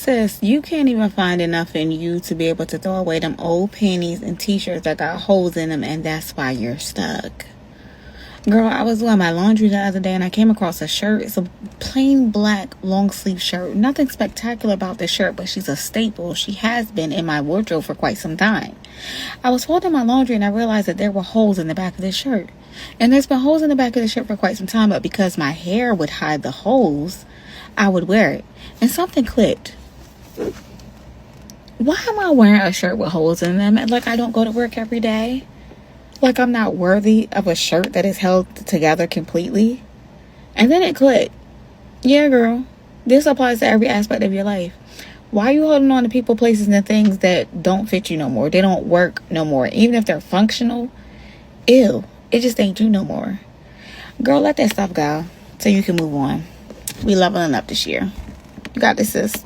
Sis, you can't even find enough in you to be able to throw away them old panties and t-shirts that got holes in them, and that's why you're stuck. Girl, I was doing my laundry the other day and I came across a shirt. It's a plain black long sleeve shirt. Nothing spectacular about this shirt, but she's a staple. She has been in my wardrobe for quite some time. I was folding my laundry and I realized that there were holes in the back of this shirt. And there's been holes in the back of the shirt for quite some time, but because my hair would hide the holes, I would wear it. And something clicked. Why am I wearing a shirt with holes in them? Like I don't go to work every day? Like I'm not worthy of a shirt that is held together completely? And then it clicked. Yeah, girl. This applies to every aspect of your life. Why are you holding on to people, places, and things that don't fit you no more? They don't work no more. Even if they're functional, ew. It just ain't you no more. Girl, let that stuff go so you can move on. We leveling up this year. You got this, sis.